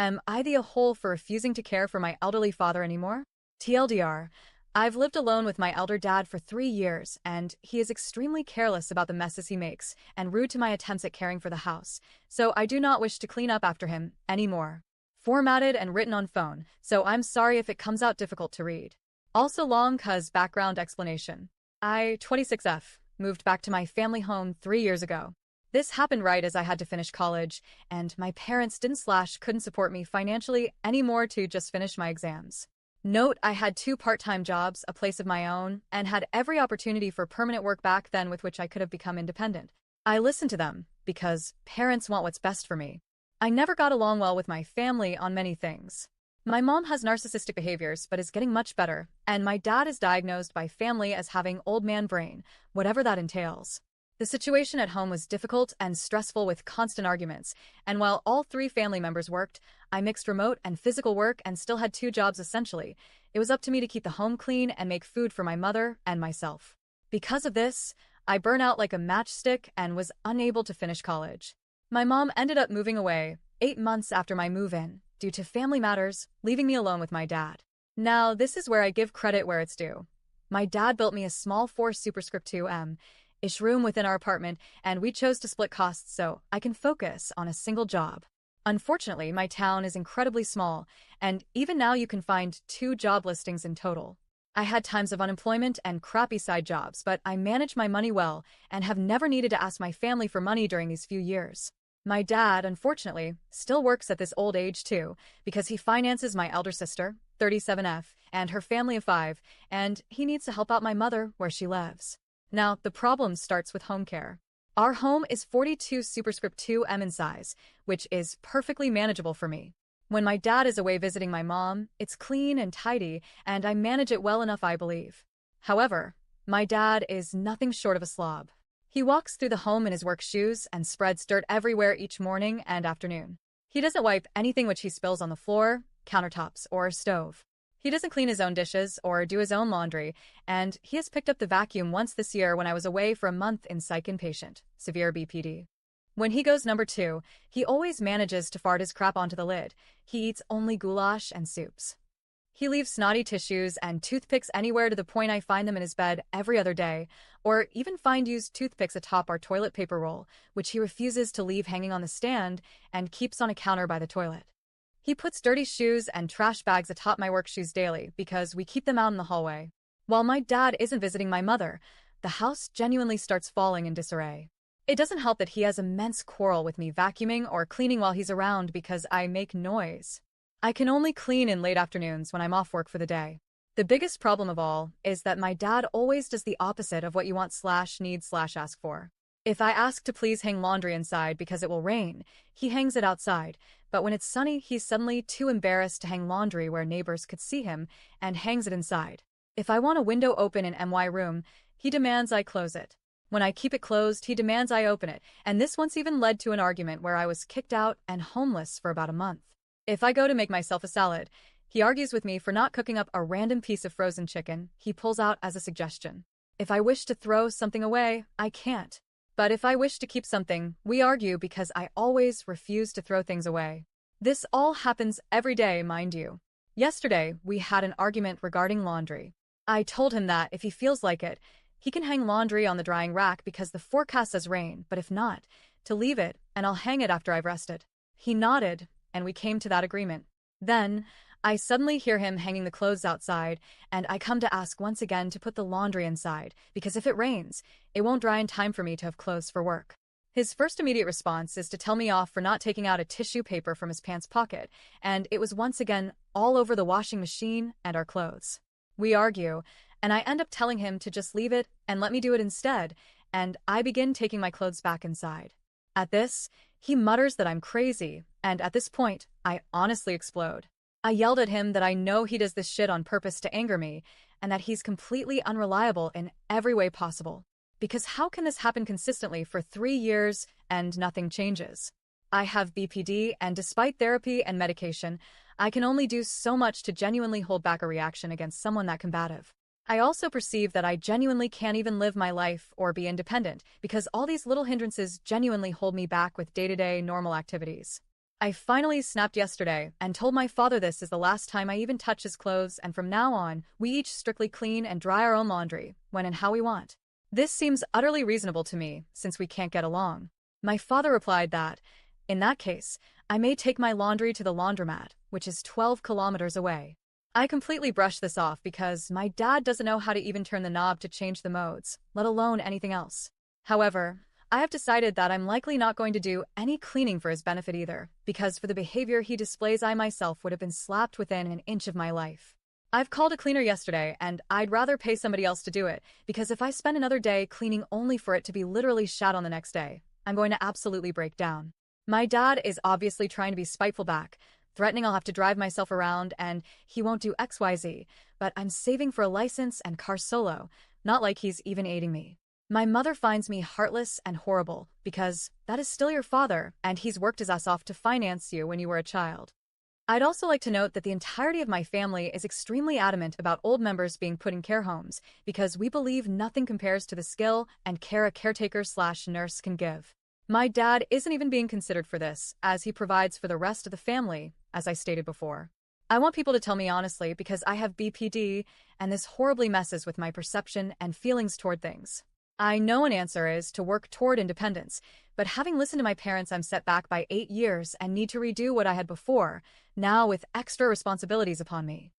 Am I the a-hole for refusing to care for my elderly father anymore? TLDR, I've lived alone with my elder dad for 3 years, and he is extremely careless about the messes he makes and rude to my attempts at caring for the house, so I do not wish to clean up after him anymore. Formatted and written on phone, so I'm sorry if it comes out difficult to read. Also long cuz background explanation. I, 26F, moved back to my family home 3 years ago. This happened right as I had to finish college, and my parents didn't/couldn't support me financially anymore to just finish my exams. Note, I had 2 part-time jobs, a place of my own, and had every opportunity for permanent work back then with which I could have become independent. I listened to them, because parents want what's best for me. I never got along well with my family on many things. My mom has narcissistic behaviors but is getting much better, and my dad is diagnosed by family as having old man brain, whatever that entails. The situation at home was difficult and stressful with constant arguments, and while all 3 family members worked, I mixed remote and physical work and still had 2 jobs essentially. It was up to me to keep the home clean and make food for my mother and myself. Because of this, I burned out like a matchstick and was unable to finish college. My mom ended up moving away 8 months after my move-in, due to family matters, leaving me alone with my dad. Now, this is where I give credit where it's due. My dad built me a small 4 superscript 2M-ish room within our apartment, and we chose to split costs so I can focus on a single job. Unfortunately, my town is incredibly small, and even now you can find 2 job listings in total. I had times of unemployment and crappy side jobs, but I managed my money well and have never needed to ask my family for money during these few years. My dad, unfortunately, still works at this old age too, because he finances my elder sister, 37F, and her family of 5, and he needs to help out my mother where she lives. Now, the problem starts with home care. Our home is 42 superscript 2M in size, which is perfectly manageable for me. When my dad is away visiting my mom, it's clean and tidy, and I manage it well enough, I believe. However, my dad is nothing short of a slob. He walks through the home in his work shoes and spreads dirt everywhere each morning and afternoon. He doesn't wipe anything which he spills on the floor, countertops, or stove. He doesn't clean his own dishes or do his own laundry, and he has picked up the vacuum once this year when I was away for a month in psych inpatient, severe BPD. When he goes number 2, he always manages to fart his crap onto the lid. He eats only goulash and soups. He leaves snotty tissues and toothpicks anywhere to the point I find them in his bed every other day, or even find used toothpicks atop our toilet paper roll, which he refuses to leave hanging on the stand and keeps on a counter by the toilet. He puts dirty shoes and trash bags atop my work shoes daily because we keep them out in the hallway. While my dad isn't visiting my mother, the house genuinely starts falling in disarray. It doesn't help that he has immense quarrel with me vacuuming or cleaning while he's around because I make noise. I can only clean in late afternoons when I'm off work for the day. The biggest problem of all is that my dad always does the opposite of what you want/need/ask for. If I ask to please hang laundry inside because it will rain, he hangs it outside, but when it's sunny, he's suddenly too embarrassed to hang laundry where neighbors could see him and hangs it inside. If I want a window open in my room, he demands I close it. When I keep it closed, he demands I open it, and this once even led to an argument where I was kicked out and homeless for about a month. If I go to make myself a salad, he argues with me for not cooking up a random piece of frozen chicken he pulls out as a suggestion. If I wish to throw something away, I can't. But if I wish to keep something, we argue because I always refuse to throw things away. This all happens every day, mind you. Yesterday, we had an argument regarding laundry. I told him that if he feels like it, he can hang laundry on the drying rack because the forecast says rain, but if not, to leave it, and I'll hang it after I've rested. He nodded, and we came to that agreement. Then, I suddenly hear him hanging the clothes outside, and I come to ask once again to put the laundry inside, because if it rains, it won't dry in time for me to have clothes for work. His first immediate response is to tell me off for not taking out a tissue paper from his pants pocket, and it was once again all over the washing machine and our clothes. We argue, and I end up telling him to just leave it and let me do it instead, and I begin taking my clothes back inside. At this, he mutters that I'm crazy, and at this point, I honestly explode. I yelled at him that I know he does this shit on purpose to anger me, and that he's completely unreliable in every way possible. Because how can this happen consistently for 3 years and nothing changes? I have BPD, and despite therapy and medication, I can only do so much to genuinely hold back a reaction against someone that combative. I also perceive that I genuinely can't even live my life or be independent because all these little hindrances genuinely hold me back with day-to-day normal activities. I finally snapped yesterday and told my father this is the last time I even touch his clothes, and from now on, we each strictly clean and dry our own laundry, when and how we want. This seems utterly reasonable to me, since we can't get along. My father replied that, in that case, I may take my laundry to the laundromat, which is 12 kilometers away. I completely brushed this off because my dad doesn't know how to even turn the knob to change the modes, let alone anything else. However, I have decided that I'm likely not going to do any cleaning for his benefit either, because for the behavior he displays I myself would have been slapped within an inch of my life. I've called a cleaner yesterday, and I'd rather pay somebody else to do it, because if I spend another day cleaning only for it to be literally shat on the next day, I'm going to absolutely break down. My dad is obviously trying to be spiteful back, threatening I'll have to drive myself around and he won't do XYZ, but I'm saving for a license and car solo, not like he's even aiding me. My mother finds me heartless and horrible because that is still your father and he's worked his ass off to finance you when you were a child. I'd also like to note that the entirety of my family is extremely adamant about old members being put in care homes because we believe nothing compares to the skill and care a caretaker/nurse can give. My dad isn't even being considered for this, as he provides for the rest of the family, as I stated before. I want people to tell me honestly because I have BPD and this horribly messes with my perception and feelings toward things. I know an answer is to work toward independence, but having listened to my parents, I'm set back by 8 years and need to redo what I had before, now with extra responsibilities upon me.